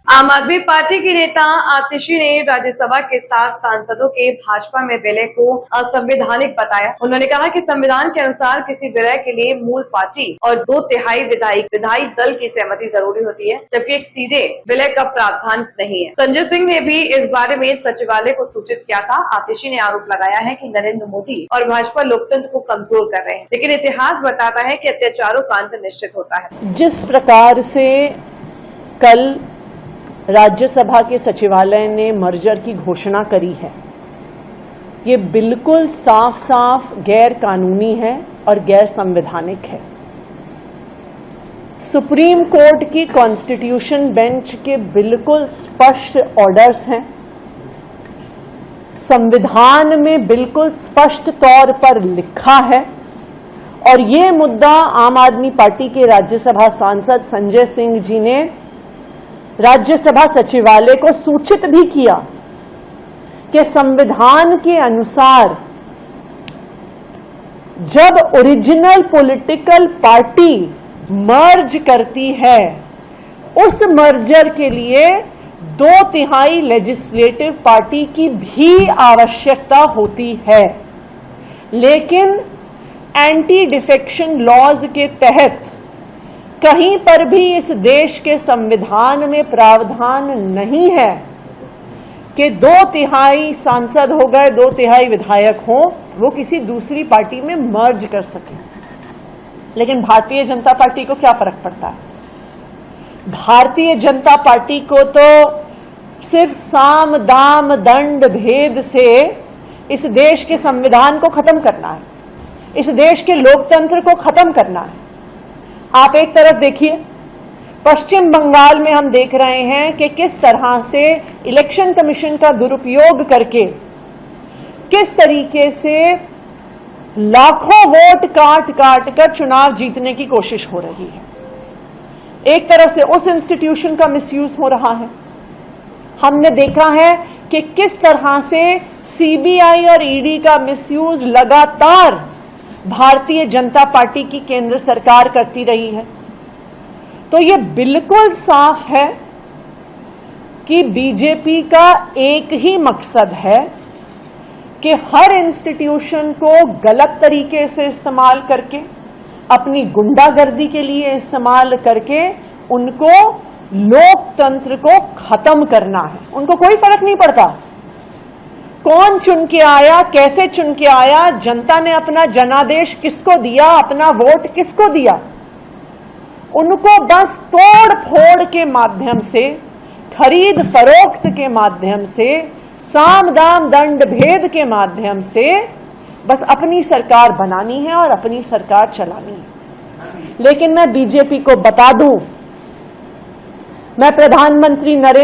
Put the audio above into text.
आम आदमी पार्टी के नेता आतिशी ने राज्यसभा के 7 सांसदों के भाजपा में विलय को असंवैधानिक बताया। उन्होंने कहा कि संविधान के अनुसार किसी विलय के लिए मूल पार्टी और 2/3 विधायी दल की सहमति जरूरी होती है, जबकि एक सीधे विलय का प्रावधान नहीं है। संजय सिंह ने भी इस बारे में सचिवालय को सूचित किया था। आतिशी ने आरोप लगाया है कि नरेंद्र मोदी और भाजपा लोकतंत्र को कमजोर कर रहे हैं, लेकिन इतिहास बताता है कि अत्याचारों का अंत निश्चित होता है। जिस प्रकार से कल राज्यसभा के सचिवालय ने मर्जर की घोषणा करी है, ये बिल्कुल साफ साफ गैर कानूनी है और गैर संवैधानिक है। सुप्रीम कोर्ट की कॉन्स्टिट्यूशन बेंच के बिल्कुल स्पष्ट ऑर्डर्स हैं, संविधान में बिल्कुल स्पष्ट तौर पर लिखा है, और ये मुद्दा आम आदमी पार्टी के राज्यसभा सांसद संजय सिंह जी ने राज्यसभा सचिवालय को सूचित भी किया कि संविधान के अनुसार जब ओरिजिनल पॉलिटिकल पार्टी मर्ज करती है, उस मर्जर के लिए 2/3 लेजिस्लेटिव पार्टी की भी आवश्यकता होती है। लेकिन एंटी डिफेक्शन लॉज के तहत कहीं पर भी इस देश के संविधान में प्रावधान नहीं है कि 2/3 सांसद हो गए, 2/3 विधायक हो, वो किसी दूसरी पार्टी में मर्ज कर सके। लेकिन भारतीय जनता पार्टी को क्या फर्क पड़ता है? भारतीय जनता पार्टी को तो सिर्फ साम दाम दंड भेद से इस देश के संविधान को खत्म करना है, इस देश के लोकतंत्र को खत्म करना है। आप एक तरफ देखिए, पश्चिम बंगाल में हम देख रहे हैं कि किस तरह से इलेक्शन कमीशन का दुरुपयोग करके किस तरीके से लाखों वोट काट काट कर चुनाव जीतने की कोशिश हो रही है। एक तरफ से उस इंस्टीट्यूशन का मिसयूज हो रहा है। हमने देखा है कि किस तरह से सीबीआई और ईडी का मिसयूज लगातार भारतीय जनता पार्टी की केंद्र सरकार करती रही है। तो ये बिल्कुल साफ है कि बीजेपी का एक ही मकसद है कि हर इंस्टीट्यूशन को गलत तरीके से इस्तेमाल करके, अपनी गुंडागर्दी के लिए इस्तेमाल करके उनको लोकतंत्र को खत्म करना है। उनको कोई फर्क नहीं पड़ता कौन चुन के आया, कैसे चुन के आया, जनता ने अपना जनादेश किसको दिया, अपना वोट किसको दिया। उनको बस तोड़ फोड़ के माध्यम से, खरीद फरोख्त के माध्यम से, साम दाम दंड भेद के माध्यम से बस अपनी सरकार बनानी है और अपनी सरकार चलानी है। लेकिन मैं बीजेपी को बता दूं, मैं प्रधानमंत्री नरेंद्र